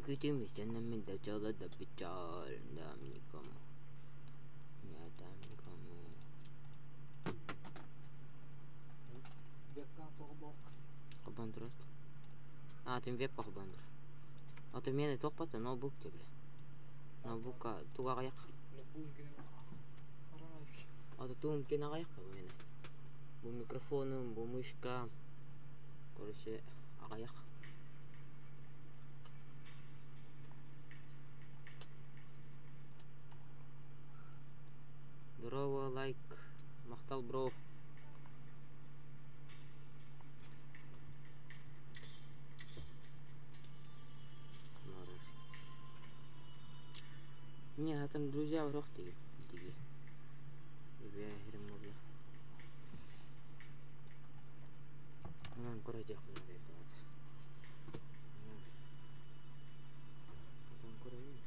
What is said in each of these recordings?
Kita mesti minta jalan tapi jalan dami kamu. Ya dami kamu. Webcam toch bak. Gebandrad. Ah, tem webcam gebandrad. Wat tem jij toch wat een notebook te brengen? Notebook tu kayak. Nagbuhin ka na. Aray. Atau tu mungkin kayak pa mo yan. Bu mikrofon bu muska. Kalau si kayak. Bro, like, maktal bro. Не, там друзья в рохте. Тебе ремонт. Ну, короче, я хуй это. Там короче.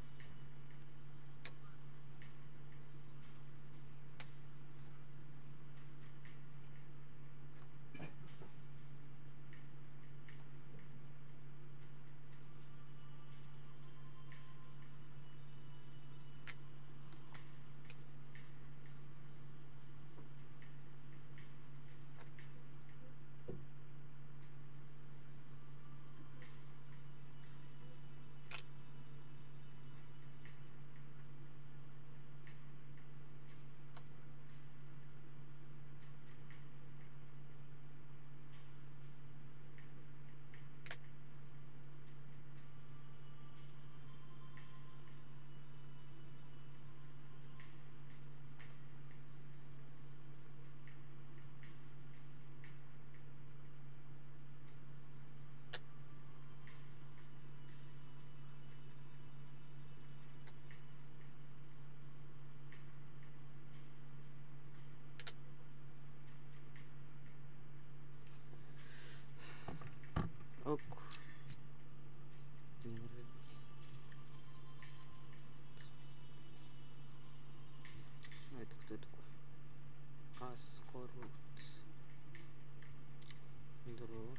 Ок. Это кто такой? Каскорут. Здорово.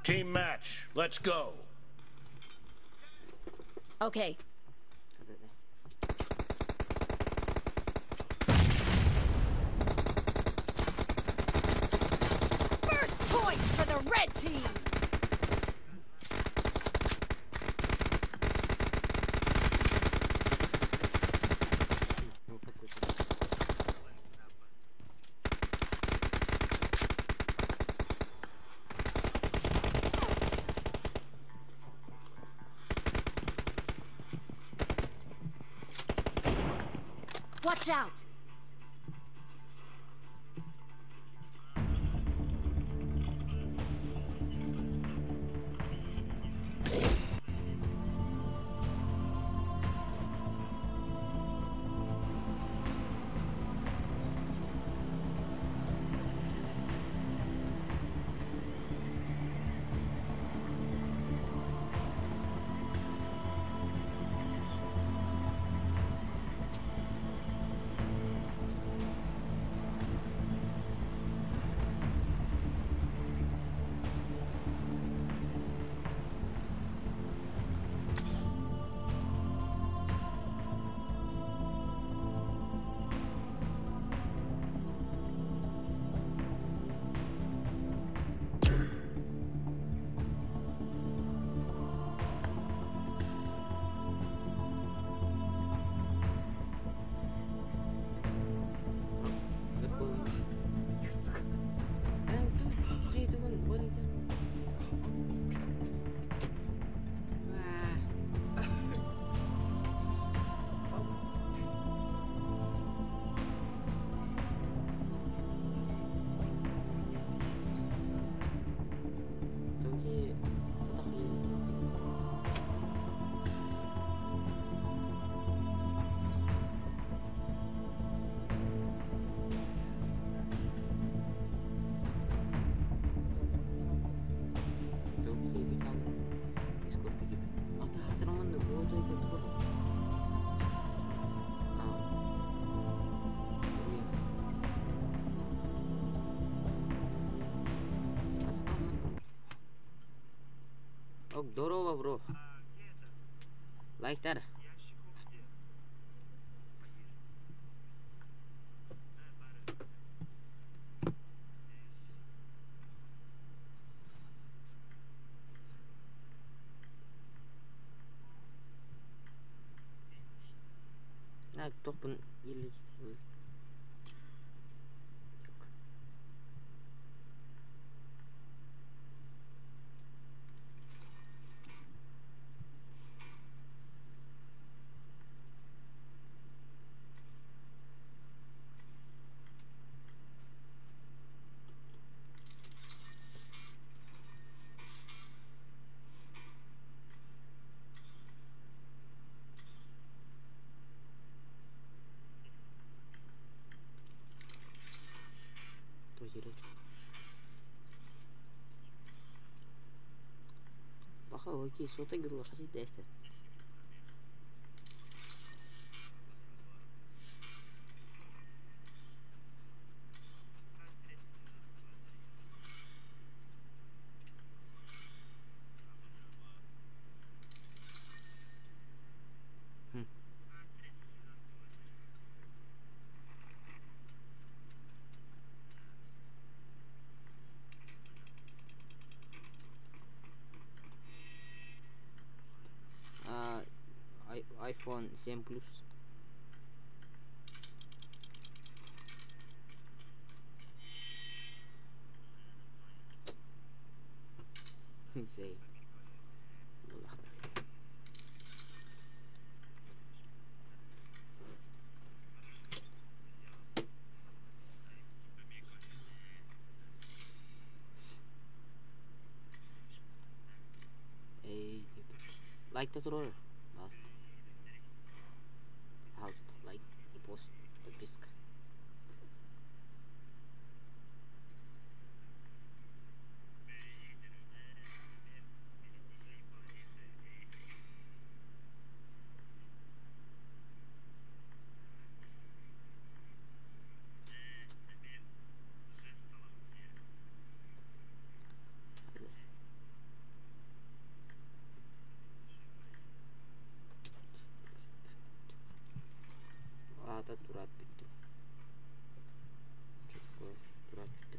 Team match, let's go. Okay. red team! Watch out! Ок, здорово, бро. Like that. Toch een jullie. Baxa aqui, solta aquilo lá, faz desta. iPhone 7 Plus. Sei. Like the tutorial. Like, post, подписка. Турат bitti. Çok turat bitti.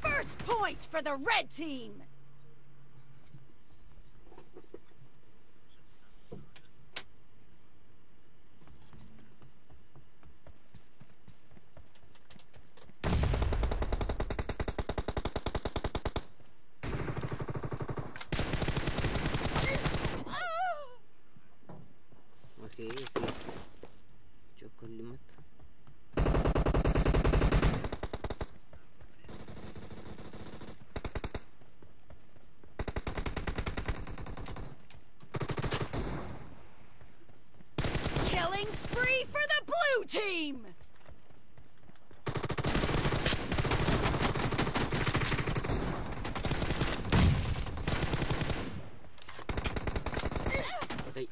First point for the red team. اوكي شو كلمت Killing spree for the blue team. طيب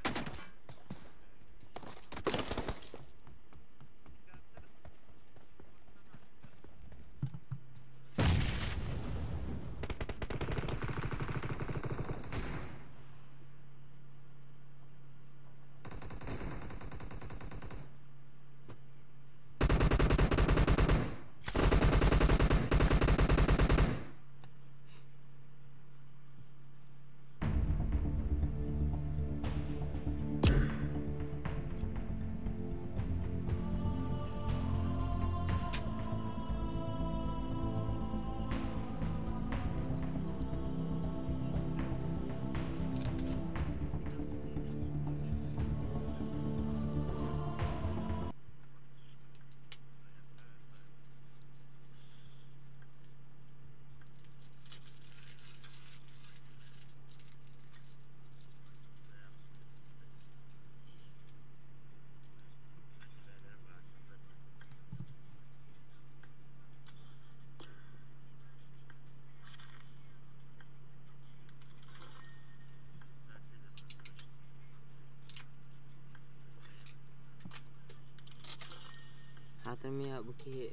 حاتم يا بكي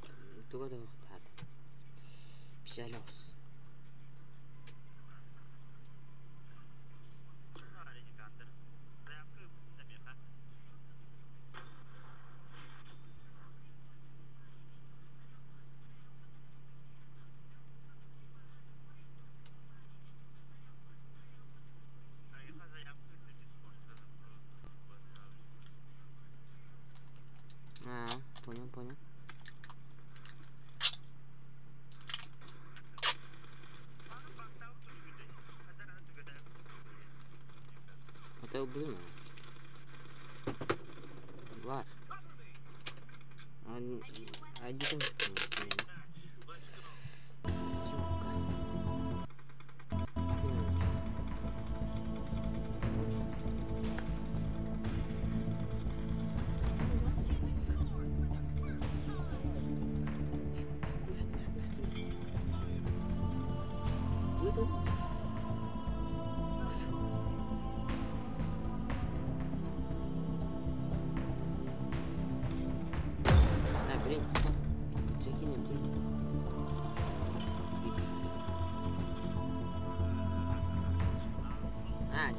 تقعد وقت حاتم بشالوس понял. Это блин. Var. Один. Блин, закинем, блин. Да.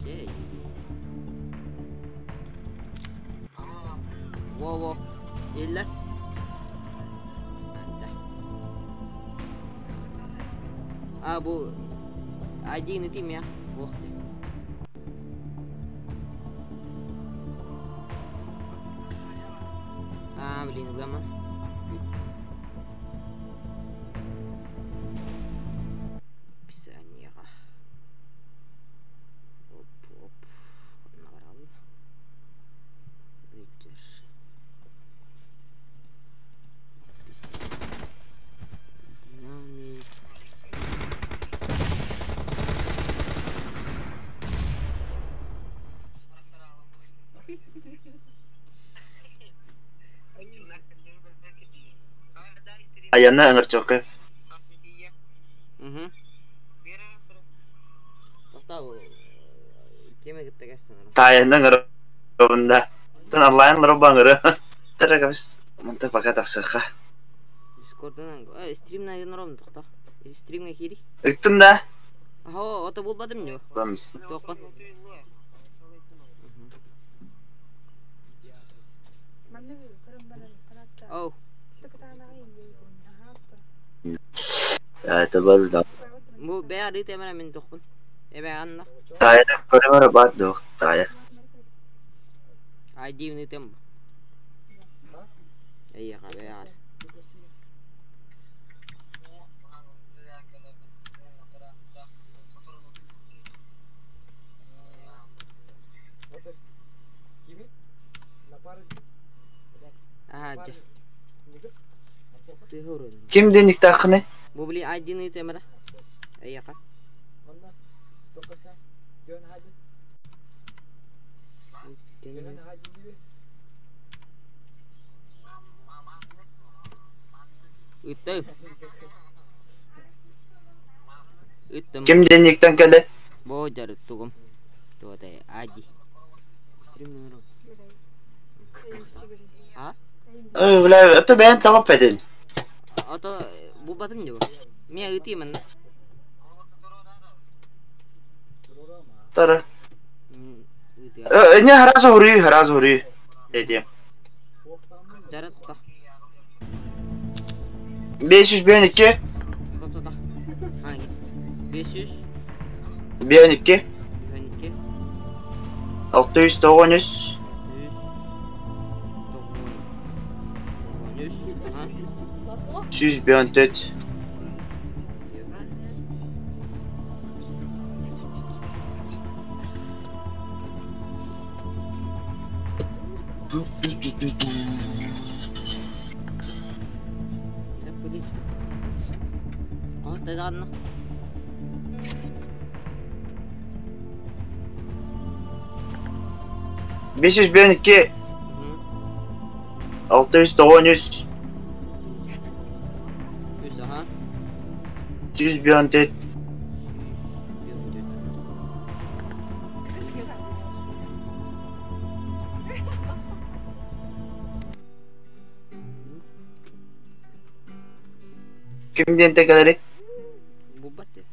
Окей. Во. Illa. Bu ID'ni tim ya. Вахты. Блин, гамма. Писание. Оп. Набрал. Выдержи. Динамик. Ayana ngercoke. Tahu. Kime kita kasih nama. Tayana ngerobanda. Tan online ngeroba ngere. Tada guys, mantap pakai taksaka. Discord nang. Stream na yun rom tukta. Stream na kiri. Itun dah. Aho, ota bulmadım diyor. Vamos. Toqqa. Oh, Tabazda. bu beari temera min toqqun. Ebe anna. Taya korimara bat do. Taya. ID ni tembo. Iya ka bear. Aja. Sihurun. Kim denik takını? Bu beli ID ni temera. Iya ka. Item. Item. Kim denikten kale? Bojar tugum. Tuh teh aji. Stream numero. Ha? Öyle öte ben tavap edin. Atau bu batım juga. Mia uti mana? Tara. Uti. Ne haraz huri. Dedim. Jarak tak. 500 ben 2. Tak. Hangi? 500. Ben 2. Ben 2. 600 900. 100. 100 ben 4. Kita pergi. Oh, tak ada. 500 ben 2. 600 900. 100 aha. 100 ben 4. Kim dente kadar? Bubat ya.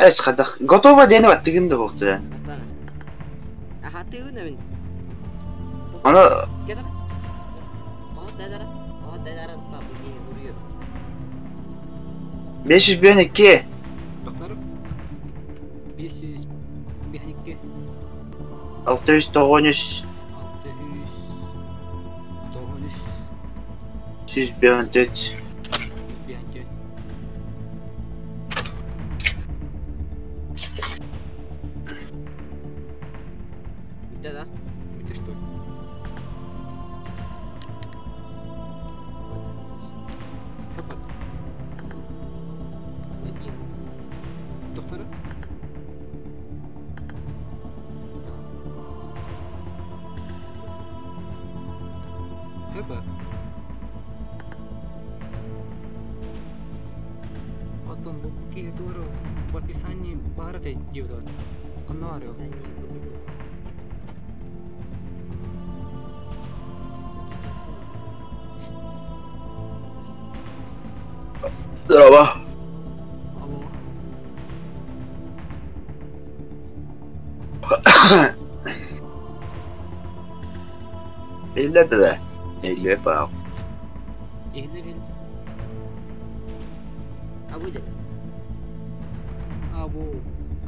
Es kadak. Готово dene battığın da koktu yani. Atana. Hati ne bin? Onu Kita. Oh, dadara. Oh, dadara tak pergi vuruyor. 500 ben 2. Doktor. 500 ben 2. 600 900. 600 900 100 ben 4. ben 2. Kita dah. Это что? Хапат. Доктора? Хэба. Потом какие туры в описании барды делают. Канарию. Здорово. Алло. İlle de. İlle bağ. Eğlerin. Abu dah. Abu.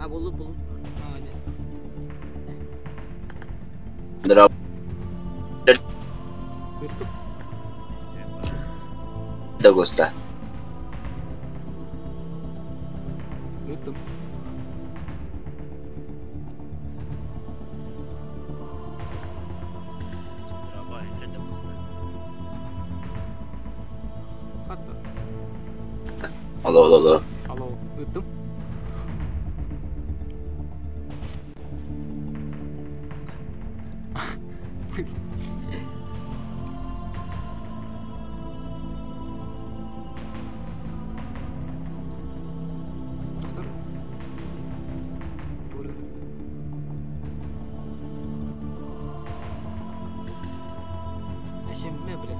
Abu lu belum. Aynen. Здорово. YouTube. Да госта. YouTube. Hatta. Алло. Алло. YouTube. Doktor. Boleh. Aşemme bile.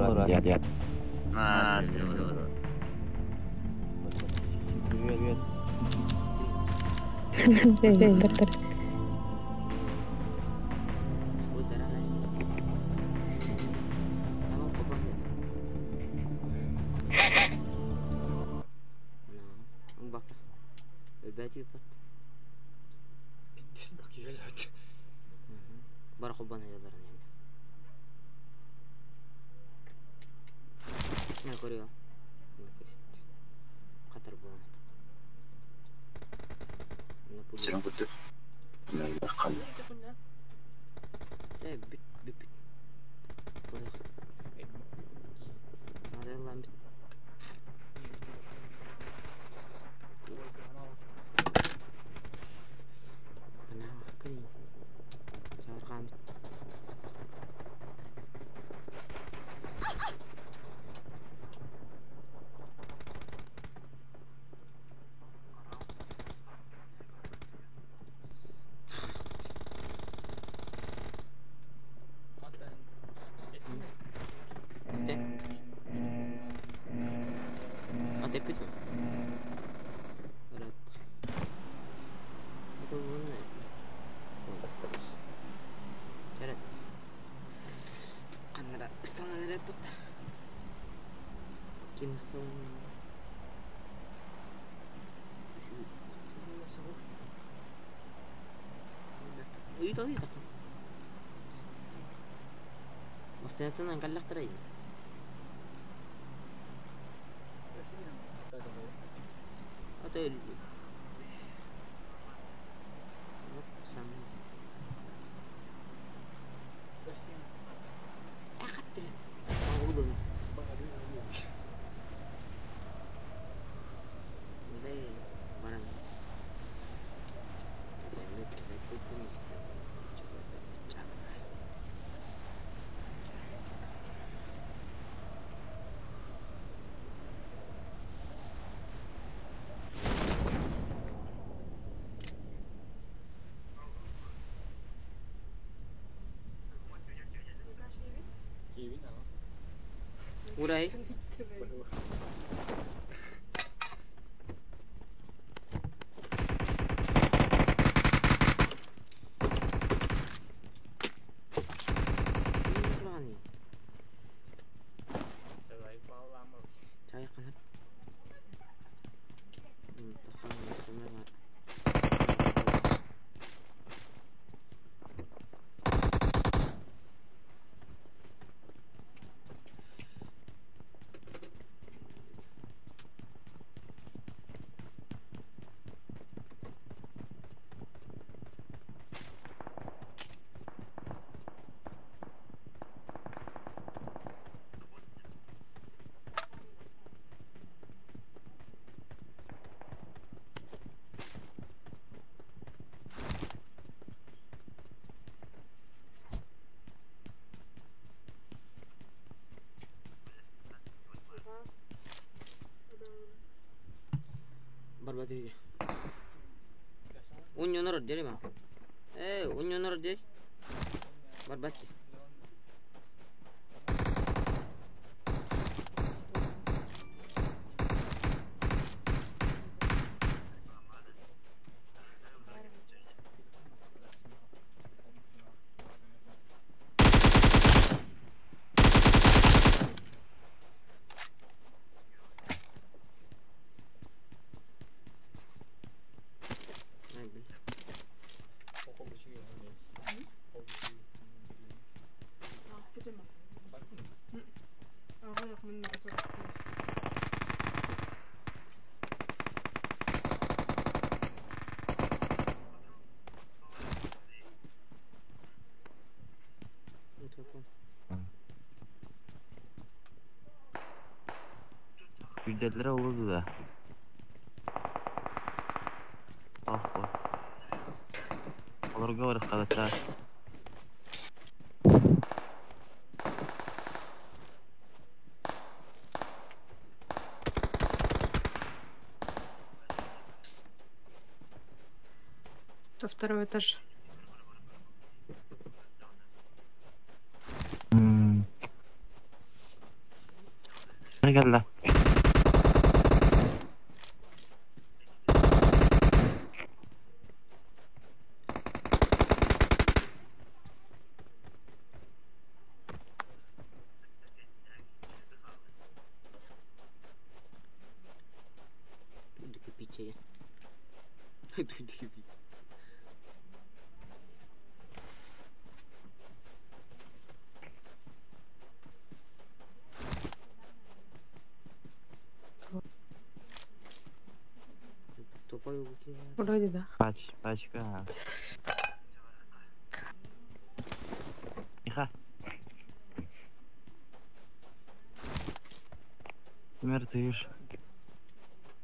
olur ya. Nah, seru. Bentar. Saudara Leslie. Tahu kok banget. Nah, ang baka. Bebeti pat. Bakiyalad. Bara ko ba na yalar niya? Na Korea. Qatar ba? Seru betul. Nakal. Saya bit. Ada lambat. Kenapa kini? Cara kami. Ate pito. Berat. Itu mana? Terus. Cara. Kan ada setengah repot. Kimsong. Itu. Maksudnya itu nang kalak terai. Atau sama. Katrin. Mau dulu. Udah barang. Saya lihat itu nih. Udah. Saya kenapa? Barbatu dia. Unyu nurut jadi mah. Unyu nurut jadi. Barbatu. Müddetlere olurdu da. Ah bak. Olurga var arkadaşlar. Со второй этаж. geldi. Duyduk piçeyi. Duyduk piçeyi. Topa yok ki. Вроде да. Пачка. Иха. Тимер, ты ж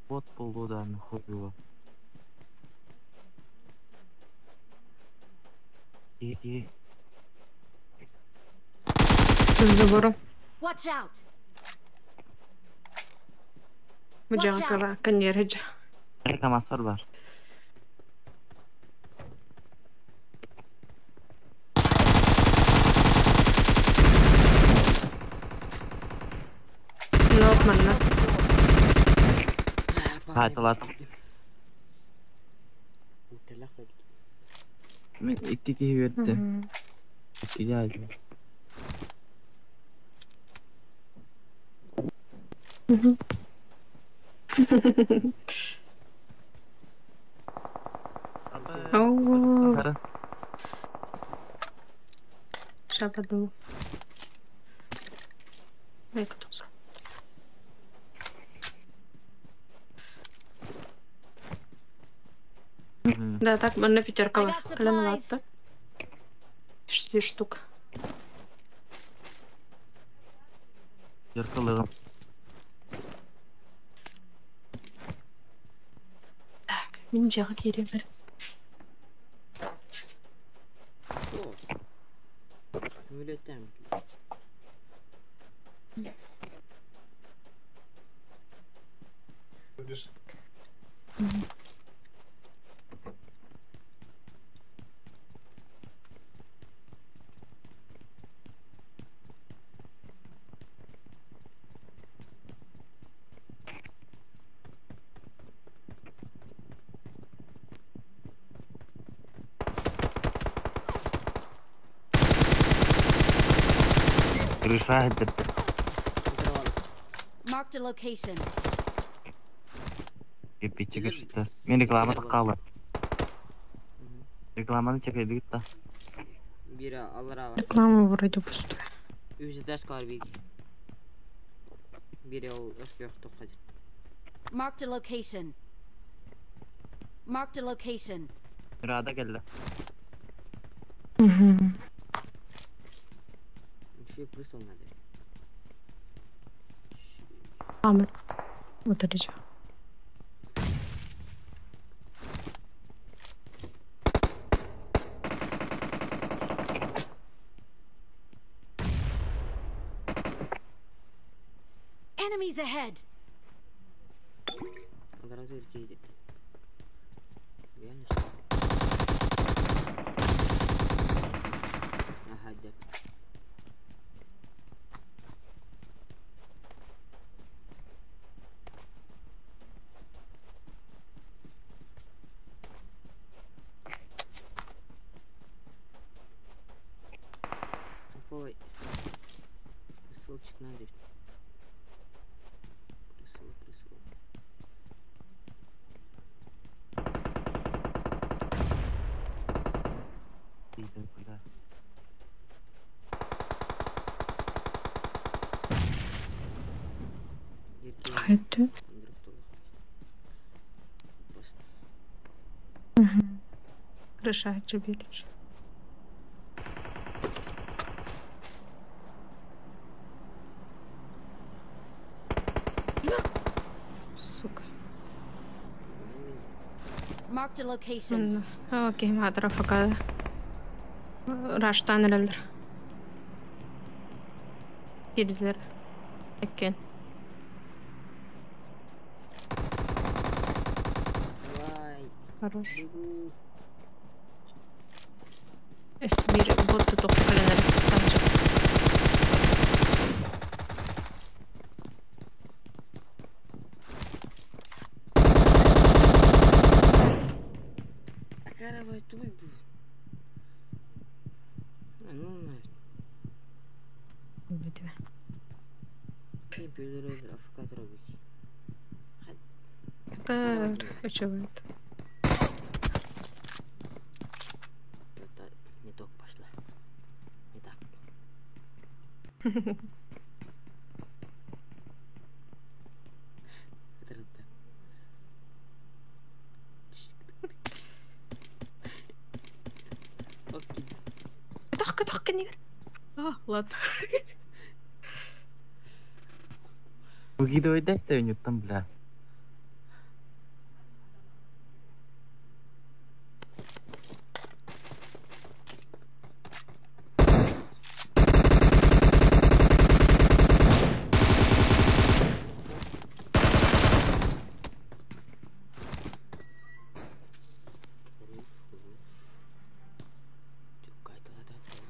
вот полгода находила. И С забором. Watch out! Мужанка, конечно. камасар бар. Ne yapman lan? Hadi lan. Telak verdik. Men ikki verdi. İki geldi. Oo. Şapadım. Ne kutusu? Да, так, на пятерка. I got Колян supplies. латта. 6 штук. Яркалыгым. Так, мен жағы керем бір. Öyle tem. Крыша эдерди. Marked a location. Кепичи кырсыты. Мен реклама таққалы. Рекламаны чекейді гитта. Biri alır abi. Реклама вроде пустая. Yüzde ders kar bilgi. Biri ol yok hadi. Marked a location. Marked a location. Rada geldi. Şu plus olmadı. Амыр. Oturacağım. Enemies ahead. Одразу erkeği Реально Aha de. Ой. Присылочек надо. Присыл. Иди куда? Haydi. Крыша чебелиш. Сука. Marked a location. Окей, мадра пока. Раштан элдер. Киризлер. Экен. Давай. Хорош. Бегу. Эстбир ботты тоқты каленарь. это вы, блин? Ну, нафиг. Убить тебя. Блин, передурает, афк робить. Почему? Это не так пошло. Не так. Это. Окей. Тахка, не. Ладно. Выкидывай достойню там, бля.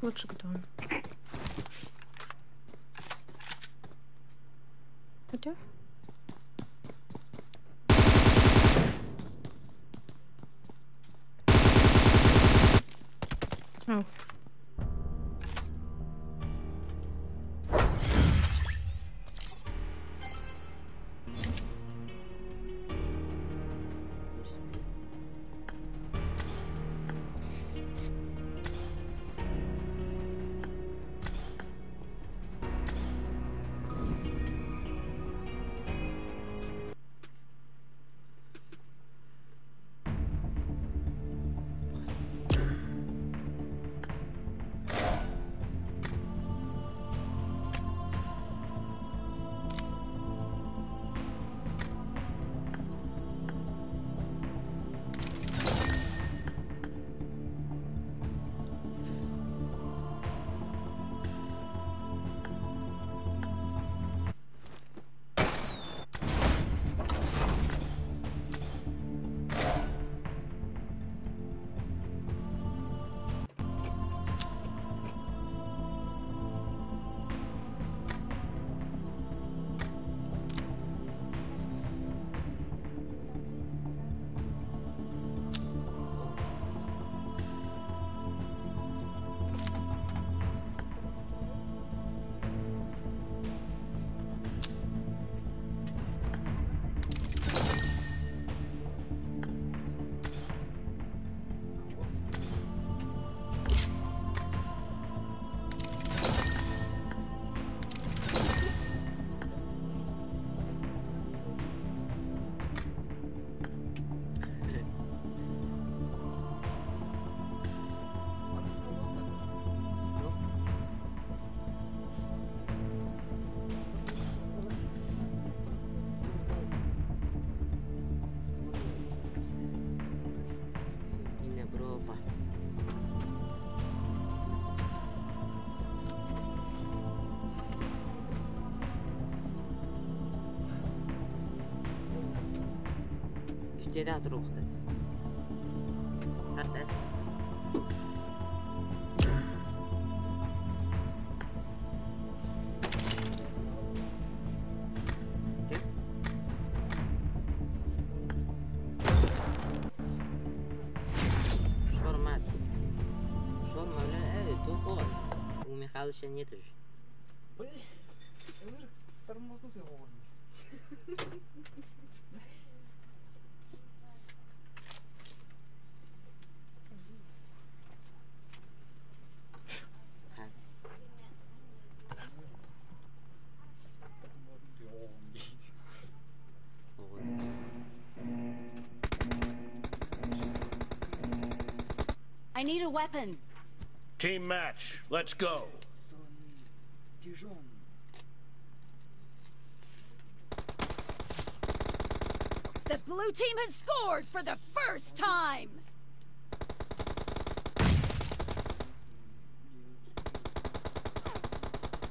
Лучше кто он. Хотя? Ау. اشتريت روحتك. قداش؟ كيف؟ شورمات. شورما ولا ايه توفور وميخال شنيتج. I need a weapon. Team match. Let's go. The blue team has scored for the first time.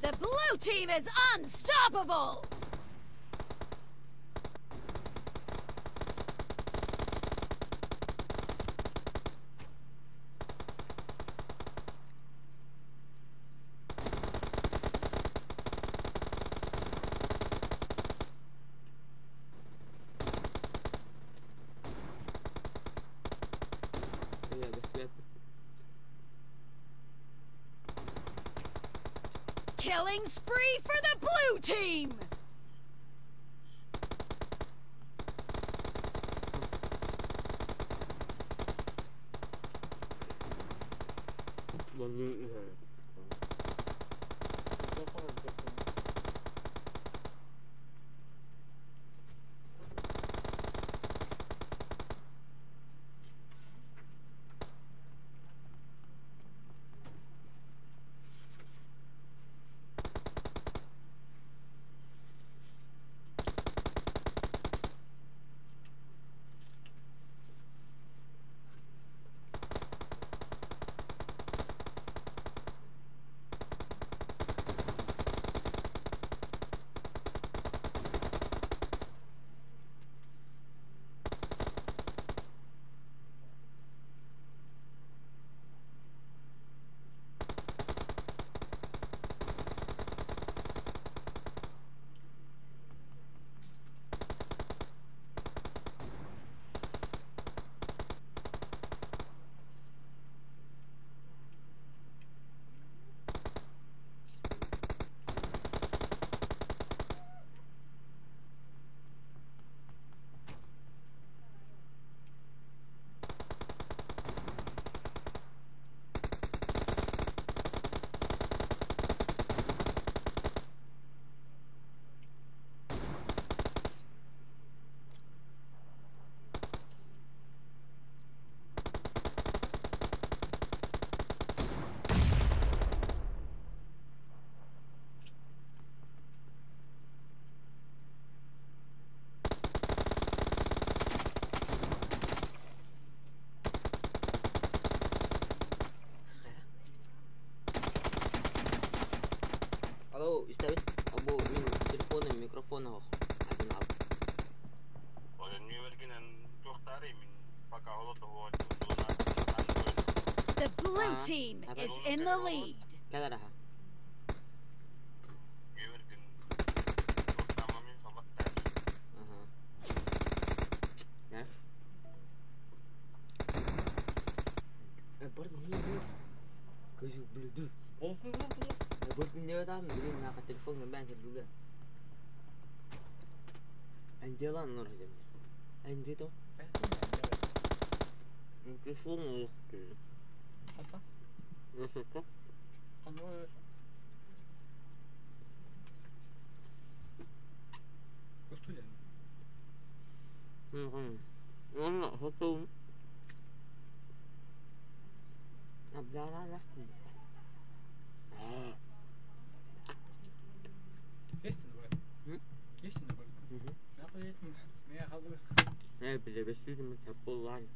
The blue team is unstoppable. Killing spree for the blue team! الو يستوي ابو من تليفون الميكروفون اهو عايزين نلعب. The blue team is in the lead. كده راح برضه هي كجو بلدو برضه نيو تعمل دليل معك التليفون من بين الدولار عندي لا نور هجم عندي تو التليفون حتى يسكت قنوة قلت لي والله هو أبدا لا ليش تنبغي؟ ليش تنبغي؟ لا قلت يا خلاص لا بدي بس من تقول الله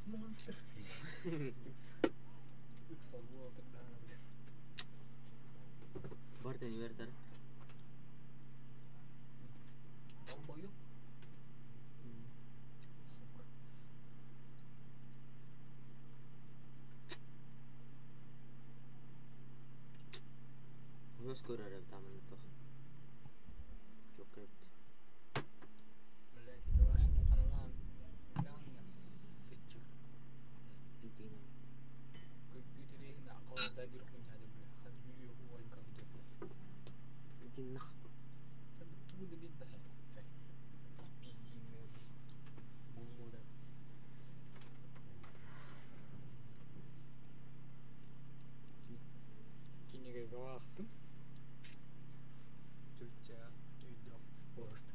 monster. Yksi on vuoten tähän. Varten vertaret. Tombo jo. Jos kurare btعمل الطخ شوكت ملاقي تباش قنوان يعني سيتشر بيدينا كل بيتري هنا عقار دادي ركن هذا خد فيديو هو ينقل بيدينا خد تود بيت بحر بيجي موجودة كيني جاي واختم جوجا تيجو بوست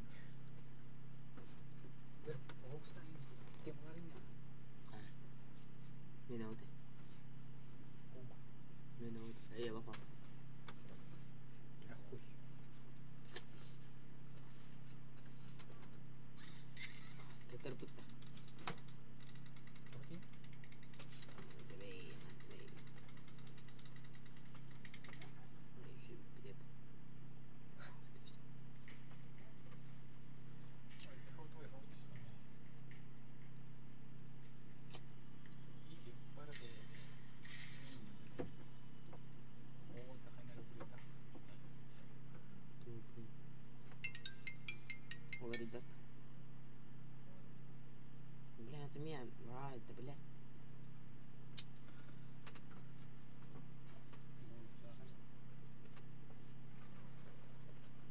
بوست تيم غارينا مين هو ده مين هو ده ايه بابا اخوي كتر بطة اوكي تبين وردك بلا تمية معاهد بلا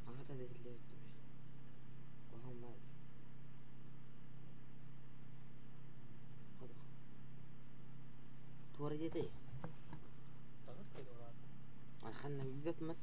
هذا اللي تبي وهم مال خذ توردتي خلنا بالباب مت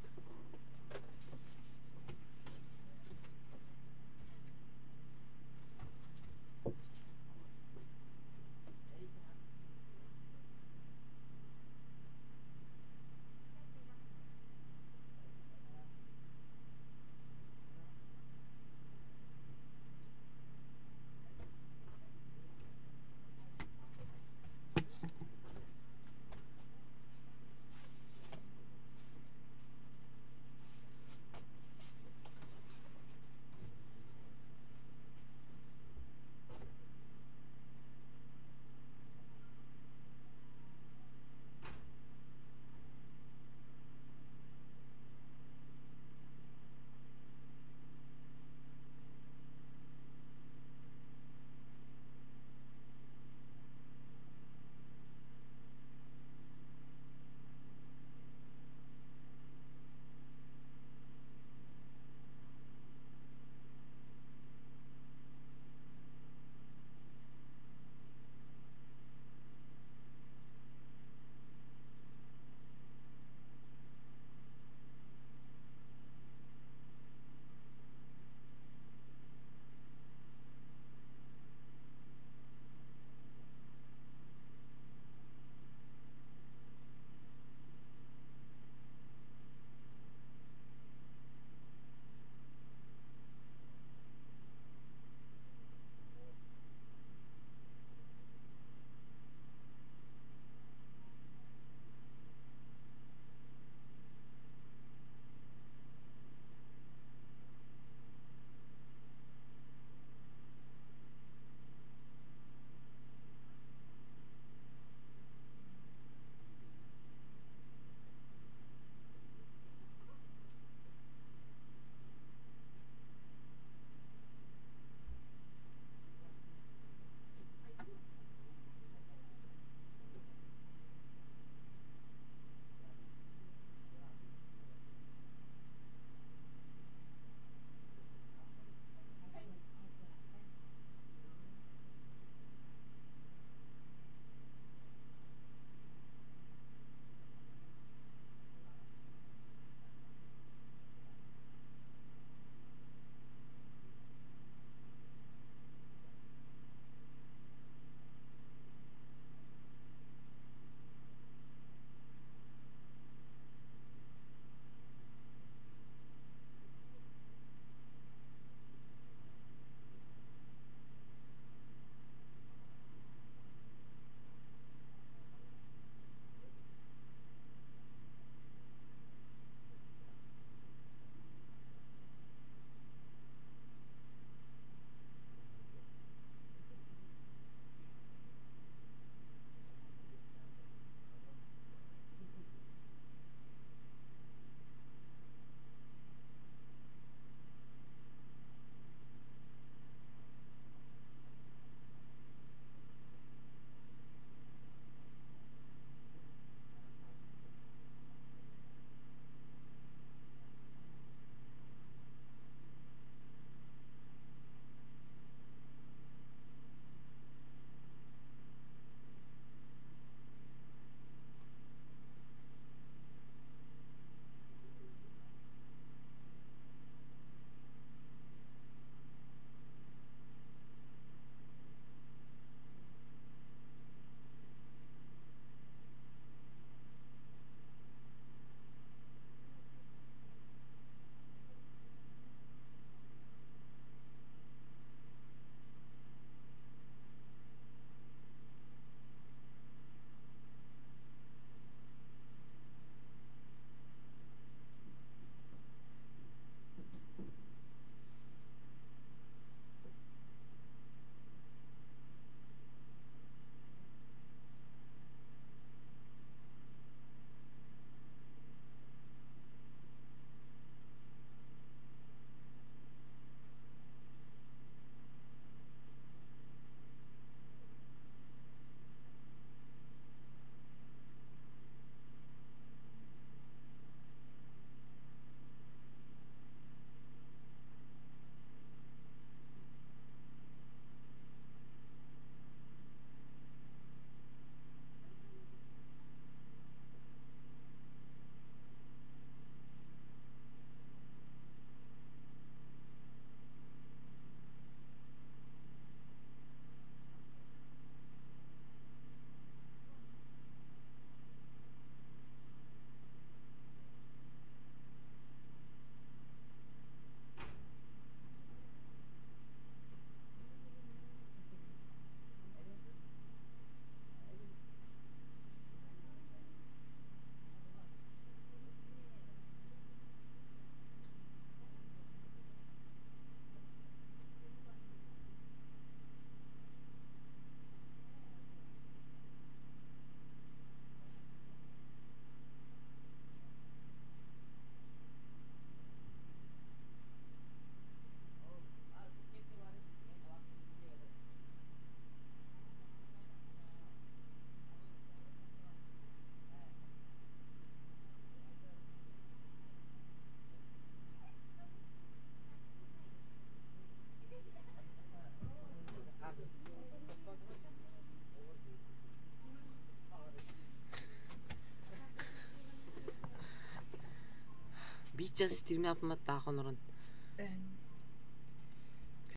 сейчас стримя автомат тахан уран.